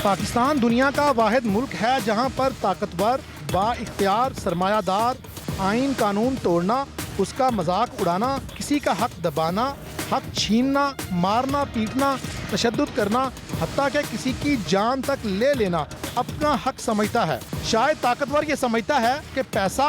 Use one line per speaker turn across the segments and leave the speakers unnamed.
पाकिस्तान दुनिया का वाहिद मुल्क है जहां पर ताकतवर बाइख्तियार सरमायादार आइन कानून तोड़ना, उसका मजाक उड़ाना, किसी का हक दबाना, हक छीनना, मारना पीटना, तशद्दुद करना, हत्ता कि किसी की जान तक ले लेना अपना हक समझता है। शायद ताकतवर ये समझता है कि पैसा,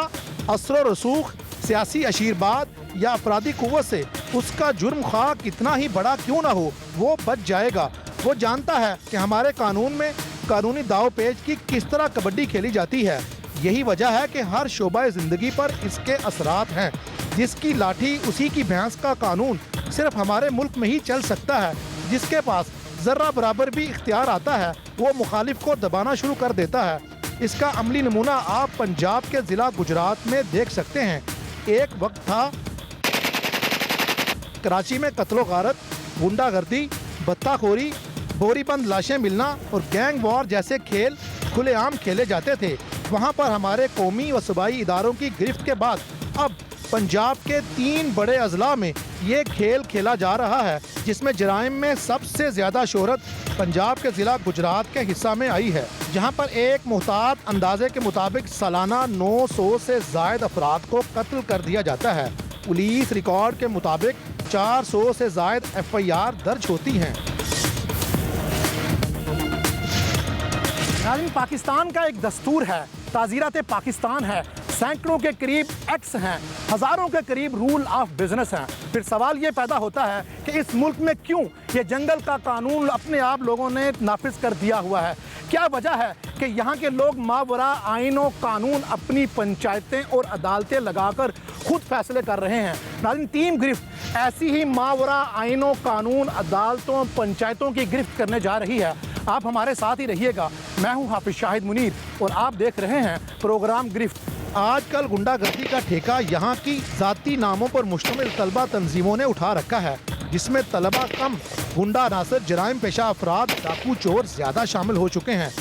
असर रसूख, सियासी अशीरबाद या अफराधी कुव्वत से उसका जुर्म खा कितना ही बड़ा क्यों ना हो वो बच जाएगा। वो जानता है कि हमारे कानून में कानूनी दाव पेच की किस तरह कबड्डी खेली जाती है। यही वजह है कि हर शोबा ज़िंदगी पर इसके असरात हैं। जिसकी लाठी उसी की भैंस का कानून सिर्फ हमारे मुल्क में ही चल सकता है। जिसके पास ज़र्रा बराबर भी इख्तियार आता है वो मुखालिफ को दबाना शुरू कर देता है। इसका अमली नमूना आप पंजाब के ज़िला गुजरात में देख सकते हैं। एक वक्त था कराची में कत्लो गारत, गुंडागर्दी, बत्ताखोरी, बोरीबंद लाशें मिलना और गैंग वॉर जैसे खेल खुलेआम खेले जाते थे। वहाँ पर हमारे कौमी व सूबाई इदारों की गिरफ्त के बाद अब पंजाब के 3 बड़े अजला में ये खेल खेला जा रहा है, जिसमें जराइम में सबसे ज़्यादा शोहरत पंजाब के ज़िला गुजरात के हिस्सा में आई है, जहाँ पर एक मुहतात अंदाजे के मुताबिक सालाना 900 से ज़ायद अफराद को कत्ल कर दिया जाता है। पुलिस रिकॉर्ड के मुताबिक 400 से ज़ायद FIR दर्ज होती हैं। नाज़रीन, पाकिस्तान का एक दस्तूर है, ताज़ीरात पाकिस्तान है, सैकड़ों के करीब एक्ट्स हैं, हज़ारों के करीब रूल ऑफ बिजनेस हैं। फिर सवाल ये पैदा होता है कि इस मुल्क में क्यों ये जंगल का कानून अपने आप लोगों ने नाफिज कर दिया हुआ है। क्या वजह है कि यहाँ के लोग मावरा आइन और कानून अपनी पंचायतें और अदालतें लगाकर खुद फैसले कर रहे हैं। नाज़रीन, टीम गिरफ्त ऐसी ही मावरा आइनों कानून अदालतों पंचायतों की गिरफ्त करने जा रही है। आप हमारे साथ ही रहिएगा। मैं हूँ हाफिज शाहिद मुनीर और आप देख रहे हैं प्रोग्राम गिरफ्त। आजकल गुंडागर्दी का ठेका यहाँ की ज़ाती नामों पर मुश्तमिल तलबा तंजीमों ने उठा रखा है, जिसमें तलबा कम गुंडा नासर जराइम पेशा अफराद, डाकू, चोर ज़्यादा शामिल हो चुके हैं।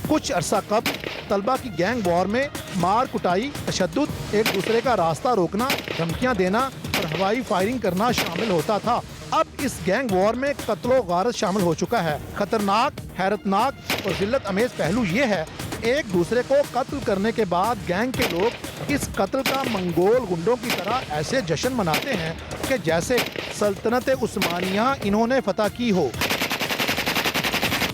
कुछ अरसा कबल तलबा की गैंग वॉर में मार कुटाई, तशद्दुद, एक दूसरे का रास्ता रोकना, धमकियाँ देना और हवाई फायरिंग करना शामिल होता था। अब इस गैंग वॉर में कत्लो गारत शामिल हो चुका है। खतरनाक, हैरतनाक और जिल्लत अमेज पहलू ये है, एक दूसरे को कत्ल करने के बाद गैंग के लोग इस कत्ल का मंगोल गुंडों की तरह ऐसे जश्न मनाते हैं कि जैसे सल्तनत उस्मानिया इन्होंने फतह की हो।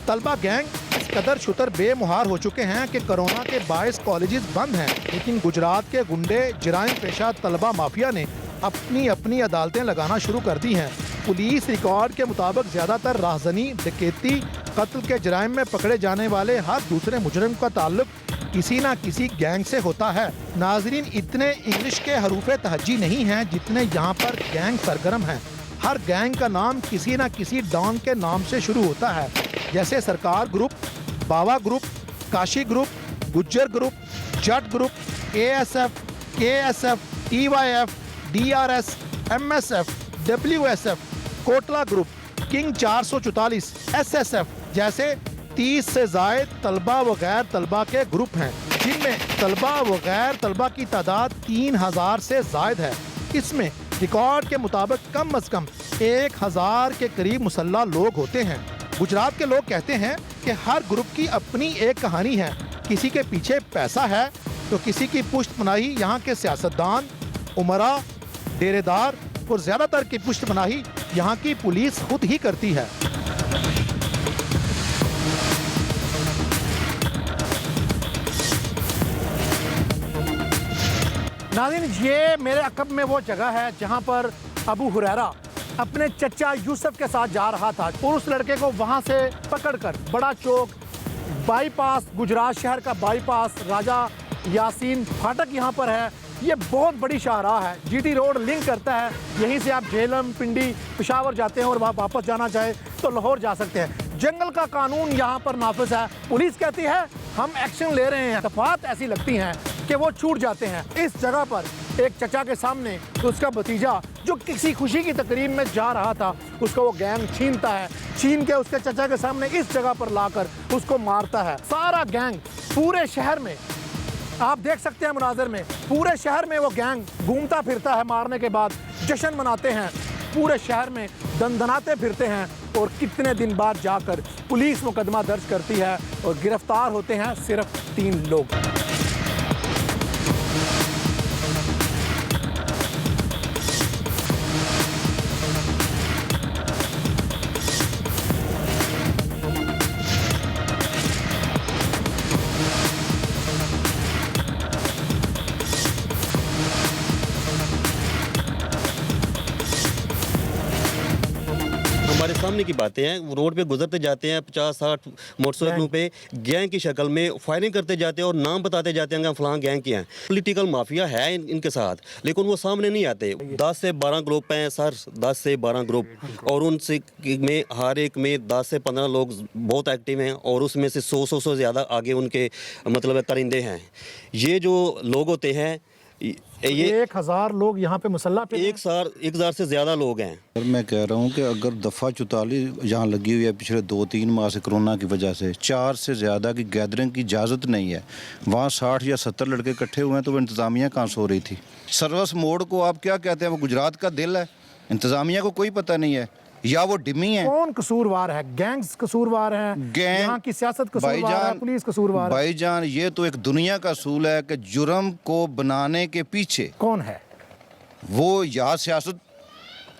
तलबा गैंग इस कदर शुतर बेमुहार हो चुके हैं कि कोरोना के बायस कॉलेजेस बंद हैं, लेकिन गुजरात के गुंडे जराइम पेशा तलबा माफिया ने अपनी अपनी अदालतें लगाना शुरू कर दी हैं। पुलिस रिकॉर्ड के मुताबिक ज़्यादातर राहजनी, डकैती, कत्ल के जराइम में पकड़े जाने वाले हर दूसरे मुजरिम का ताल्लुक किसी न किसी गैंग से होता है। नाजरीन, इतने इंग्लिश के हरूफ तहज्जी नहीं हैं जितने यहाँ पर गैंग सरगर्म हैं। हर गैंग का नाम किसी न किसी डॉन के नाम से शुरू होता है, जैसे Sarkar group, Bawa group, Kashi group, Gujjar group, Jat group, ASF, KSF, TYF, DRS, MSF, WSF, Kotla group, king 444, SSF जैसे 30 से ज़ायद तलबा व गैर तलबा के ग्रुप हैं, जिनमें तलबा व गैर तलबा की तादाद 3000 से ज़ायद है। इसमें रिकॉर्ड के मुताबिक कम अज़ कम 1000 के करीब मुसल्ला लोग होते हैं। गुजरात के लोग कहते हैं कि हर ग्रुप की अपनी एक कहानी है। किसी के पीछे पैसा है तो किसी की पुश्तपनाही यहाँ के सियासतदान, उमरा, डेरेदार और ज़्यादातर की पुश्तपनाही यहाँ की पुलिस खुद ही करती है। नाज़रीन, ये मेरे अकब में वो जगह है जहाँ पर अबू हुरैरा अपने चचा यूसुफ के साथ जा रहा था और उस लड़के को वहाँ से पकड़कर बड़ा चौक, बाईपास, गुजरात शहर का बाईपास, राजा यासीन फाटक यहाँ पर है। ये बहुत बड़ी शाहराह है, GT रोड लिंक करता है। यहीं से आप झेलम, पिंडी, पेशावर जाते हैं और वहाँ वापस जाना चाहे तो लाहौर जा सकते हैं। जंगल का कानून यहाँ पर नाफिज है। पुलिस कहती है हम एक्शन ले रहे हैं, दफात ऐसी लगती हैं कि वो छूट जाते हैं। इस जगह पर एक चचा के सामने उसका भतीजा जो किसी खुशी की तकरीब में जा रहा था, उसको वो गैंग छीनता है। छीन के उसके चचा के सामने इस जगह पर लाकर उसको मारता है। सारा गैंग पूरे शहर में आप देख सकते हैं मुनाज़र में, पूरे शहर में वो गैंग घूमता फिरता है। मारने के बाद जश्न मनाते हैं, पूरे शहर में दंदनाते फिरते हैं और कितने दिन बाद जाकर पुलिस मुकदमा दर्ज करती है और गिरफ्तार होते हैं सिर्फ 3 लोग।
हमारे सामने की बातें हैं, रोड पे गुजरते जाते हैं 50-60 मोटरसाइकिलों पे गैंग की शक्ल में फायरिंग करते जाते हैं और नाम बताते जाते हैं कि फलां गैंग के हैं। पॉलिटिकल माफिया है इनके साथ, लेकिन वो सामने नहीं आते। 10 से 12 ग्रुप हैं सर, 10 से 12 ग्रुप, और उनसे में हर एक में 10 से 15 लोग बहुत एक्टिव हैं और उसमें से 100 से ज़्यादा आगे उनके मतलब परिंदे हैं। ये जो लोग होते हैं, ये
1000 लोग यहाँ पे मुसल्ला पे
1000 से ज़्यादा लोग हैं।
सर मैं कह रहा हूँ कि अगर दफ़ा 44 यहाँ लगी हुई है पिछले 2-3 माह से कोरोना की वजह से, 4 से ज़्यादा की गैदरिंग की इजाज़त नहीं है, वहाँ 60 या 70 लड़के इकट्ठे हुए हैं, तो वो इंतज़ामिया कहाँ सो रही थी। सर्विस मोड को आप क्या कहते हैं, वो गुजरात का दिल है, इंतज़ामिया को कोई पता नहीं है, या वो डिमी है।
कौन कसूरवार है? गैंग्स कसूरवार हैं,
गैंग
यहाँ की सियासत कसूरवार है, पुलिस कसूरवार है।
भाईजान ये तो एक दुनिया का असूल है कि जुर्म को बनाने के पीछे
कौन है?
वो या सियासत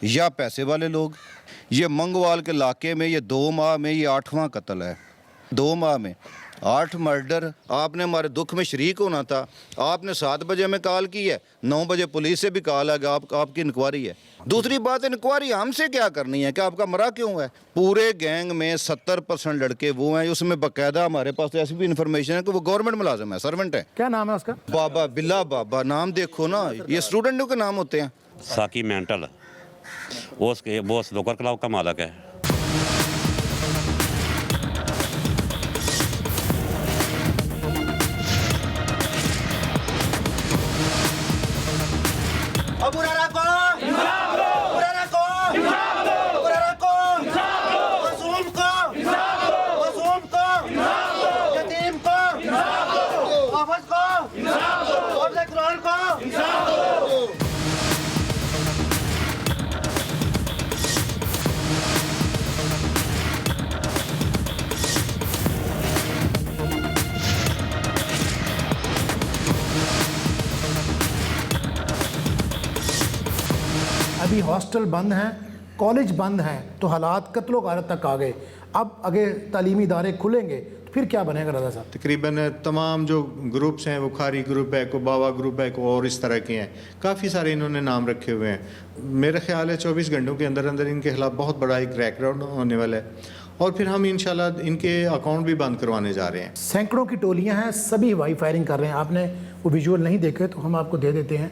या पैसे वाले लोग। ये मंगवाल के इलाके में ये 2 माह में ये 8वां कत्ल है। 2 माह में 8 मर्डर। आपने हमारे दुख में शरीक होना था, आपने 7 बजे में कॉल की है, 9 बजे पुलिस से भी कॉल है कि आपकी इंक्वायरी है। दूसरी बात, इंक्वायरी हमसे क्या करनी है कि आपका मरा क्यों है। पूरे गैंग में 70% लड़के वो हैं, उसमें बाकायदा हमारे पास ऐसी भी इंफॉर्मेशन है कि वो गवर्नमेंट मुलाजिम है, सर्वेंट है।
क्या नाम है उसका?
बाबा बिल्ला बाबा, नाम देखो ना, ये स्टूडेंटों के नाम होते हैं।
साकी मेंटल वो स्नूकर क्लब का मालक है।
अभी हॉस्टल बंद हैं, कॉलेज बंद हैं, तो हालात कत्लो गारत तक आ गए। अब अगर तालीमी इदारे खुलेंगे तो फिर क्या बनेगा रज़ा साहब?
तकरीबन तमाम जो ग्रुप्स हैं, वो खारी ग्रुप है, को बाबा ग्रुप है, को और इस तरह के हैं, काफ़ी सारे इन्होंने नाम रखे हुए हैं। मेरा ख्याल है 24 घंटों के अंदर अंदर इनके खिलाफ बहुत बड़ा एक क्रैकडाउन होने वाला है, और फिर हम इंशाल्लाह इनके अकाउंट भी बंद करवाने जा रहे हैं।
सैकड़ों की टोलियां हैं, सभी हवाई फायरिंग कर रहे हैं। आपने वो विजुअल नहीं देखे तो हम आपको दे देते हैं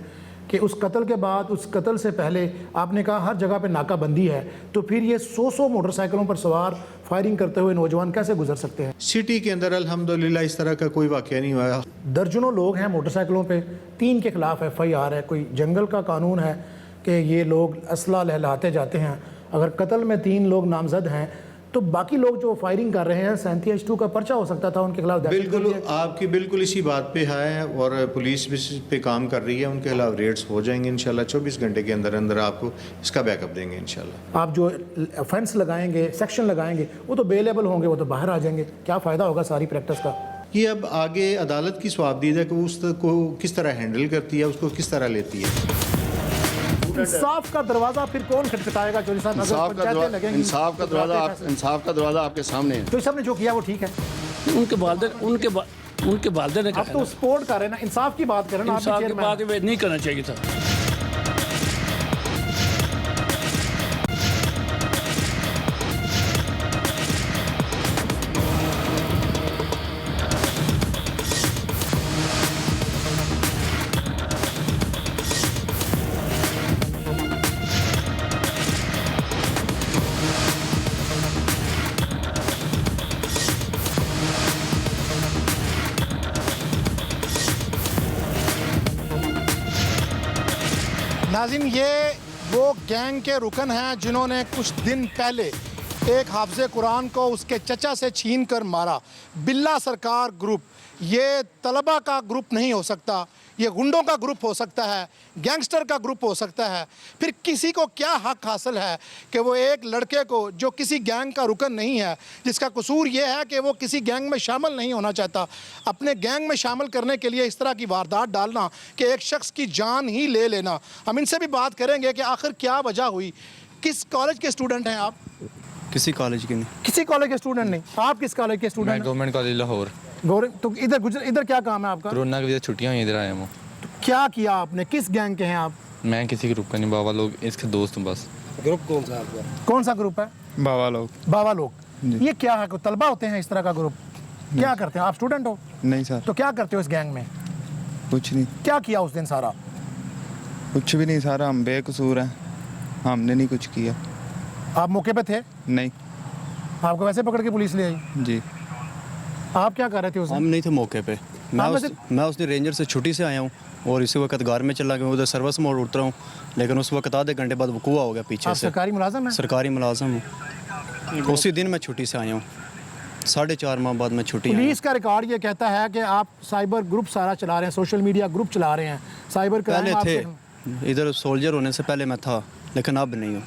कि उस कत्ल के बाद, उस कत्ल से पहले आपने कहा हर जगह पे नाकाबंदी है, तो फिर ये 100 मोटरसाइकिलों पर सवार फायरिंग करते हुए नौजवान कैसे गुजर सकते हैं?
सिटी के अंदर अल्हम्दुलिल्लाह इस तरह का कोई वाक़या नहीं हुआ।
दर्जनों लोग हैं मोटरसाइकिलों पे, 3 के खिलाफ FIR है। कोई जंगल का कानून है कि ये लोग असला लहलाते जाते हैं। अगर कत्ल में 3 लोग नामजद हैं तो बाकी लोग जो फायरिंग कर रहे हैं 37H2 का पर्चा हो सकता था उनके खिलाफ।
बिल्कुल आपकी बिल्कुल इसी बात पे है, और पुलिस भी इस पे काम कर रही है, उनके खिलाफ रेड्स हो जाएंगे इंशाल्लाह। 24 घंटे के अंदर अंदर आपको इसका बैकअप देंगे इंशाल्लाह।
आप जो ऑफेंस लगाएंगे, सेक्शन लगाएंगे, वो तो बेलेबल होंगे, वो तो बाहर आ जाएंगे। क्या फ़ायदा होगा सारी प्रैक्टिस का?
ये अब आगे अदालत की स्वाबदीद है कि उसको किस तरह हैंडल करती है, उसको किस तरह लेती है।
इंसाफ का दरवाजा फिर कौन खटखटाएगा? चौधरी साहब,
इंसाफ का दरवाजा आपके सामने है।
चौधरी साहब ने जो किया वो ठीक है।
उनके वालदे ने
आप तो सपोर्ट कर रहे हैं ना, इंसाफ की बात करें ना।
इंसाफ की बात नहीं करना चाहिए था।
नाज़रीन, ये वो गैंग के रुकन हैं जिन्होंने कुछ दिन पहले एक हाफ़िज़ कुरान को उसके चचा से छीन कर मारा। बिल्ला सरकार ग्रुप ये तलबा का ग्रुप नहीं हो सकता, ये गुंडों का ग्रुप हो सकता है, गैंगस्टर का ग्रुप हो सकता है, फिर किसी को क्या हक हासिल है कि वो एक लड़के को जो किसी गैंग का रुकन नहीं है, जिसका कसूर ये है कि वो किसी गैंग में शामिल नहीं होना चाहता, अपने गैंग में शामिल करने के लिए इस तरह की वारदात डालना कि एक शख्स की जान ही ले लेना। हम इनसे भी बात करेंगे कि आखिर क्या वजह हुई। किस कॉलेज के स्टूडेंट हैं आप?
किसी कॉलेज की नहीं।
किसी कॉलेज के स्टूडेंट नहीं। आप किस कॉलेज के
मैं
स्टूडेंट हैं?
Government college Lahore.
तो इधर क्या काम है आपका?
कोरोना की वजह से छुट्टियां हुई, इधर आया हूँ।
तो क्या किया आपने? किस गैंग के हैं आप?
मैं किसी ग्रुप का नहीं, बाबा लोग इसके दोस्त हूँ बस।
ग्रुप कौन सा ग्रुप है?
बाबा लोग।
बाबा लोग। ये क्या है? तलबा होते हैं इस तरह का ग्रुप? क्या करते हैं आप? स्टूडेंट हो?
नहीं सर,
तो क्या करते हो इस गैंग में?
कुछ नहीं।
क्या किया उस दिन सारा?
कुछ भी नहीं सर, हम बेकसूर हैं, हमने नहीं कुछ किया।
आप मौके पे थे?
नहीं
आपको वैसे पकड़ के पुलिस ले आई?
जी।
आप क्या कर रहे थे उस
हम
दिन?
नहीं थे मौके पे। मैं उस दिन रेंजर से छुट्टी से आया हूँ और इसी वक्त घर में चला गया, उधर सर्विस मोड़ उतरा हूँ, लेकिन उस वक्त आधे घंटे बाद वकूआ हो गया पीछे
आप
से।
सरकारी मुलाजिम हैं?
सरकारी मुलाजिम हूँ। उसी दिन मैं छुट्टी से आया हूँ, 4.5 माह बाद मैं छुट्टी आया हूँ।
पुलिस का रिकॉर्ड ये कहता है कि आप साइबर ग्रुप सारा चला रहे हैं, सोशल मीडिया ग्रुप चला रहे हैं, साइबर
पहले
क्राइम
थे, इधर सोल्जर होने से पहले मैं था, लेकिन अब नहीं हूँ।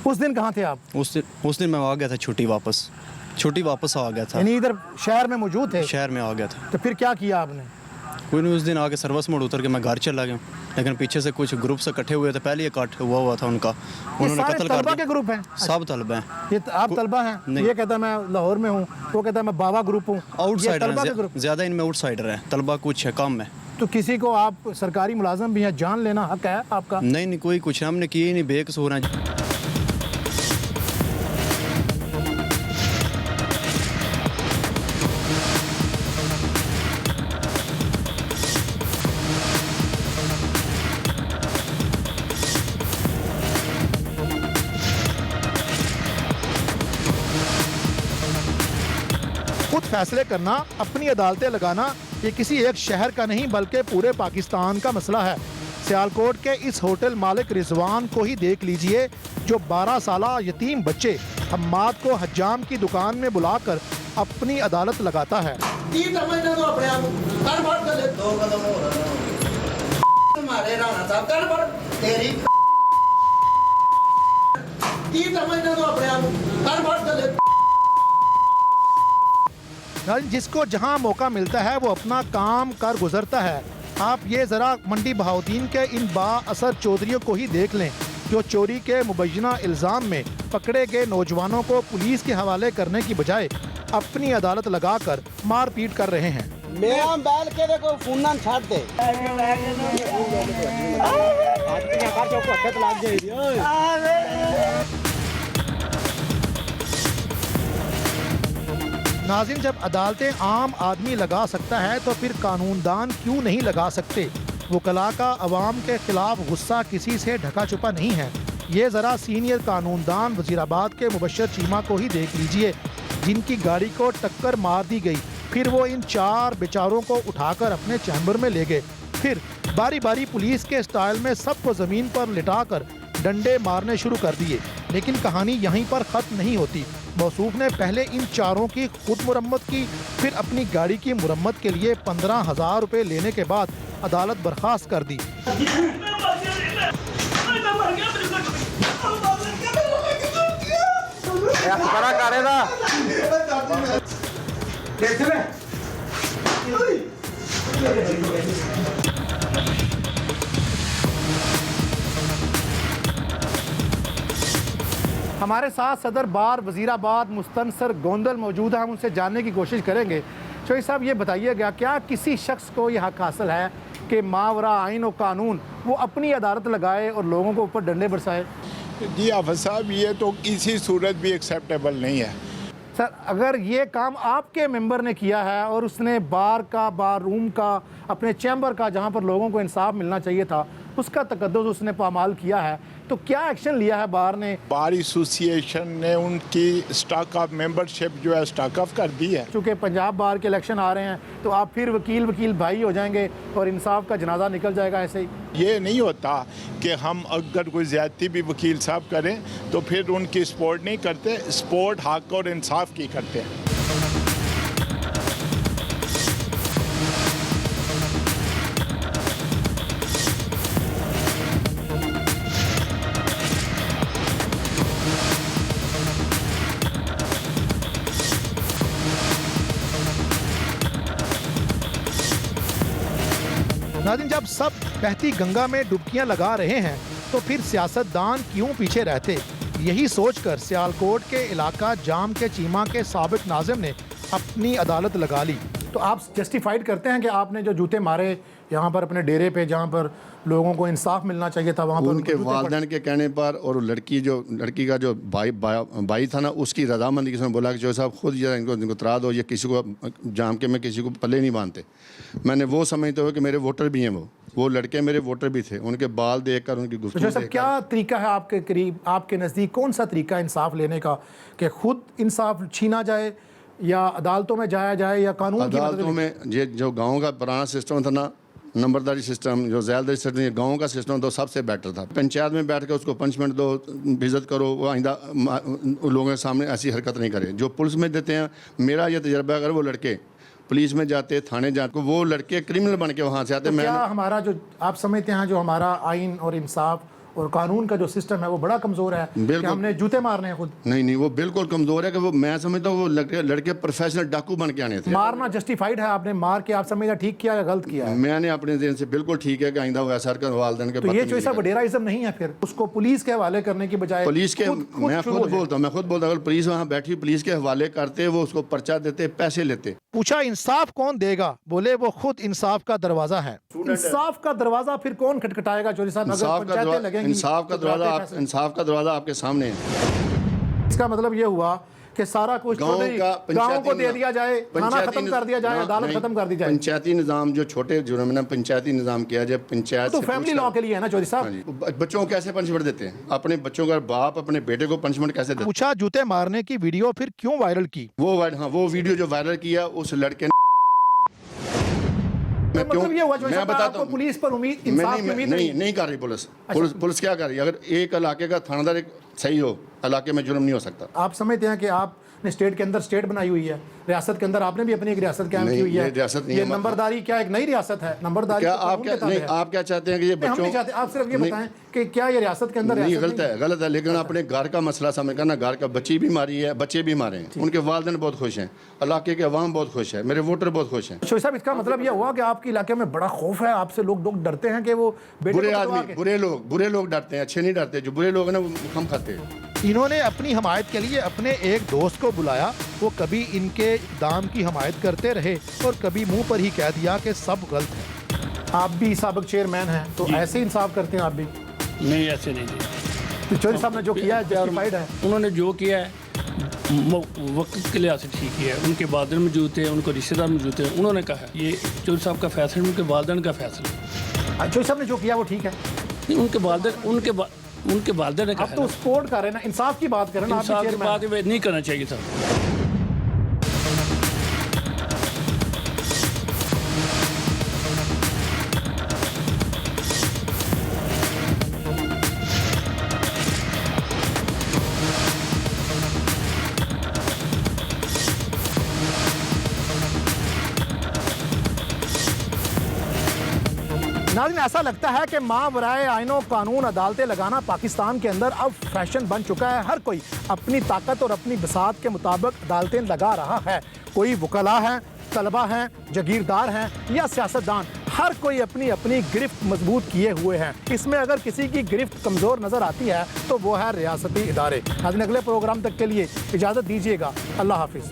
उस दिन कहाँ थे आप?
उस दिन मैं आ गया था छुट्टी वापस आ गया था,
यानी इधर शहर में मौजूद थे?
शहर में आ गया था।
तो फिर क्या किया आपने?
कोई नहीं, उस दिन आके सर्विस मोड़ उतर के मैं घर चला गया, लेकिन पीछे से कुछ ग्रुप से इकट्ठे हुए थे, पहले ये कट हुआ था उनका,
ये
उन्होंने
सारे
कत्ल
तलबा
कर
के
दिया।
ग्रुप हैं?
सब तलबा हैं।
ये आप तलबा हैं?
नहीं।
ये कहता है मैं लाहौर में हूँ, वो कहता है मैं बाबा ग्रुप हूँ। ये
आउटसाइडर
तलबा के
हैं,
ग्रुप।
ज़्यादा इनमें आउटसाइडर है, तलबा कुछ है, कम है।
तो किसी को आप सरकारी मुलाजम भी हैं, जान लेना हक है आपका?
नहीं कोई कुछ हमने किए ही नहीं, बेकसूर हैं।
खुद फैसले करना, अपनी अदालतें लगाना, ये किसी एक शहर का नहीं बल्कि पूरे पाकिस्तान का मसला है। सियालकोट के इस होटल मालिक रिजवान को ही देख लीजिए, जो 12 साला यतीम बच्चे हम्माद को हज्जाम की दुकान में बुलाकर अपनी अदालत लगाता है। जिसको जहां मौका मिलता है वो अपना काम कर गुजरता है। आप ये ज़रा मंडी बहाउद्दीन के इन बाअसर चौधरियों को ही देख लें, जो चोरी के मुबैना इल्ज़ाम में पकड़े गए नौजवानों को पुलिस के हवाले करने की बजाय अपनी अदालत लगाकर मारपीट कर रहे हैं। नाज़रीन, जब अदालतें आम आदमी लगा सकता है तो फिर कानूनदान क्यों नहीं लगा सकते? वकला का अवाम के खिलाफ गुस्सा किसी से ढका छुपा नहीं है। ये ज़रा सीनियर कानूनदान वज़ीराबाद के मुबशर चीमा को ही देख लीजिए, जिनकी गाड़ी को टक्कर मार दी गई, फिर वो इन 4 बेचारों को उठाकर अपने चैम्बर में ले गए, फिर बारी बारी पुलिस के स्टाइल में सबको ज़मीन पर लिटाकर डंडे मारने शुरू कर दिए। लेकिन कहानी यहीं पर ख़त्म नहीं होती। मौसूफ ने पहले इन 4 की खुद मुरम्मत की, फिर अपनी गाड़ी की मुरम्मत के लिए 15,000 रुपये लेने के बाद अदालत बर्खास्त कर दी। हमारे साथ सदर बार वज़ीराबाद मुस्तनसर गोंदल मौजूद है, हम उनसे जानने की कोशिश करेंगे। चौधरी साहब, ये बताइएगा, क्या किसी शख्स को यह हक हासिल है कि मावरा आइन और कानून वो अपनी अदालत लगाए और लोगों को ऊपर डंडे बरसाए?
जी हाफिज़ साहब, ये तो किसी सूरत भी एक्सेप्टेबल नहीं है।
सर, अगर ये काम आपके मेंबर ने किया है और उसने बार रूम का, अपने चैम्बर का, जहाँ पर लोगों को इंसाफ मिलना चाहिए था, उसका तकद्दुस उसने पामाल किया है, तो क्या एक्शन लिया है बार ने?
बार एसोसिएशन ने उनकी स्टॉक ऑफ मेंबरशिप जो है स्टॉक ऑफ कर दी है।
चूँकि पंजाब बार के इलेक्शन आ रहे हैं तो आप फिर वकील भाई हो जाएंगे और इंसाफ का जनाजा निकल जाएगा ऐसे ही।
ये नहीं होता कि हम अगर कोई ज़्यादती भी वकील साहब करें तो फिर उनकी सपोर्ट नहीं करते, सपोर्ट हक और इंसाफ की करते हैं।
नाज़रीन, जब सब बहती गंगा में डुबकियां लगा रहे हैं तो फिर सियासतदान क्यों पीछे रहते? यही सोचकर सियालकोट के इलाका जाम के चीमा के साबिक नाज़िम ने अपनी अदालत लगा ली। तो आप जस्टिफाइड करते हैं कि आपने जो जूते मारे यहाँ पर अपने डेरे पे, जहाँ पर लोगों को इंसाफ मिलना चाहिए था, वहाँ पर
उनके वालिदैन के कहने पर और लड़की का जो भाई था ना, उसकी रजामंदी किसी ने बोला कि जो साहब खुद ये इनको तरा दो, ये किसी को जाम के में किसी को पल्ले नहीं बांधते। मैंने वो समझते हुए कि मेरे वोटर भी हैं, वो लड़के मेरे वोटर भी थे, उनके बाल देखकर उनकी गुफ्तगू देखकर।
क्या तरीका है आपके करीब, आपके नज़दीक कौन सा तरीका इंसाफ लेने का, कि खुद इंसाफ छीना जाए या अदालतों में जाया जाए या कानून की
अदालतों में? ये जो गाँव का पुराना सिस्टम था ना, नंबरदारी सिस्टम, जो ज़्यादा सिस्टम, ये गाँव का सिस्टम तो सबसे बेटर था। पंचायत में बैठ कर उसको पनिशमेंट दो, बेइज्जत करो, वो आइंदा लोगों के सामने ऐसी हरकत नहीं करे। जो पुलिस में देते हैं, मेरा ये तजर्बा, अगर वो लड़के पुलिस में जाते, थाने जाते, वो लड़के क्रिमिनल बन के वहाँ से आते।
तो क्या हमारा जो आप समझते हैं जो हमारा आइन और इंसाफ और कानून का जो सिस्टम है वो बड़ा कमज़ोर है कि हमने जूते मारने हैं खुद?
नहीं, वो बिल्कुल कमज़ोर है कि वो, मैं समझता हूँ वो लड़के प्रोफेशनल डाकू बन के आने थे।
मारना जस्टिफाइड है, आपने मार के आप समझते ठीक किया या गलत किया?
मैंने अपने दिन से बिल्कुल ठीक है कि आइंदा वो ऐसा कर वालिदैन के।
तो ये जो ऐसा वडेराइज्म नहीं है, फिर उसको पुलिस के हवाले करने की बजाय
पुलिस के, मैं खुद बोलता हूँ अगर पुलिस वहाँ बैठी पुलिस के हवाले करते, वो उसको पर्चा देते, पैसे लेते।
पूछा इंसाफ कौन देगा? बोले वो खुद इंसाफ का दरवाजा है। इंसाफ का दरवाजा फिर कौन खटखटाएगा चौधरी साहब?
इंसाफ का दरवाजा आपके सामने है।
इसका मतलब ये हुआ कि सारा कुछ गाँव को दे दिया जाए, थाना खत्म कर दिया जाए, अदालत खत्म कर दी जाए।
पंचायती निज़ाम जो छोटे जुर्म है, पंचायती निज़ाम किया जाए, पंचायत
तो फैमिली लॉ के लिए है ना चौधरी साहब।
बच्चों को कैसे पनिशमेंट देते हैं? अपने बच्चों का बाप अपने बेटे को पनिशमेंट कैसे देते?
पूछा जूते मारने की वीडियो फिर क्यों वायरल की?
वो वीडियो जो वायरल किया उस लड़के ने,
मतलब ये हुआ मैं बताता हूँ, पुलिस पर उम्मीद, इंसाफ की उम्मीद
नहीं कर रही पुलिस क्या कर रही है? अगर एक इलाके का थानेदार एक सही हो, इलाके में जुर्म नहीं हो सकता।
आप समझते हैं कि आपने स्टेट के अंदर स्टेट बनाई हुई है, रियासत के अंदर आपने भी अपनी एक रियासत कायम की हुई है। ये नंबरदारी क्या एक नई रियासत है? नंबरदारी
आप क्या चाहते हैं कि ये बच्चों,
आप सिर्फ ये बताएं कि क्या ये रियासत के अंदर?
नहीं, गलत है, लेकिन अपने घर का मसला समझ करना, घर का बच्ची भी मारी है, बच्चे भी मारे हैं, उनके वालिदैन बहुत खुश हैं, इलाके के अवाम बहुत खुश है, मेरे वोटर बहुत खुश हैं।
साहब, इसका मतलब यह हुआ कि आपके इलाके में बड़ा खौफ है आपसे, लोग डरते हैं कि वो
बुरे आदमी, बुरे लोग डरते हैं, अच्छे नहीं डरते। जो बुरे लोग हैं ना वो हम खाते हैं।
इन्होंने अपनी हमायत के लिए अपने एक दोस्त को बुलाया, वो कभी इनके दाम की हमायत करते रहे और कभी मुंह पर ही कह दिया कि सब गलत है। आप भी साबिक चेयरमैन हैं, तो ऐसे इंसाफ करते हैं आप भी?
नहीं, ऐसे नहीं जी।
तो चौधरी साहब ने जो किया है जस्टिफाइड है?
उन्होंने जो किया है वक्त के लिहाज से ठीक किया है। उनके वालिदैन मौजूद थे, उनको रिश्तेदार मौजूद थे, उन्होंने कहा ये चौधरी साहब का फैसला, उनके वालिदैन का फैसला।
चौधरी साहब ने जो किया वो ठीक है?
उनके वालिदैन ने कहा।
आप तो सपोर्ट कर रहे हैं ना, इंसाफ की बात कर रहे हैं।
इंसाफ की बात नहीं करना चाहिए था।
नाज़रीन, ऐसा लगता है कि मावराए आइनो कानून अदालतें लगाना पाकिस्तान के अंदर अब फैशन बन चुका है। हर कोई अपनी ताकत और अपनी बसात के मुताबिक अदालतें लगा रहा है। कोई वकला है, तलबा हैं, जागीरदार हैं या सियासतदान, हर कोई अपनी अपनी गिरफ्त मजबूत किए हुए हैं। इसमें अगर किसी की गिरफ्त कमज़ोर नज़र आती है तो वो है रियासती इदारे। नाज़रीन, अगले प्रोग्राम तक के लिए इजाज़त दीजिएगा। अल्लाह हाफिज़।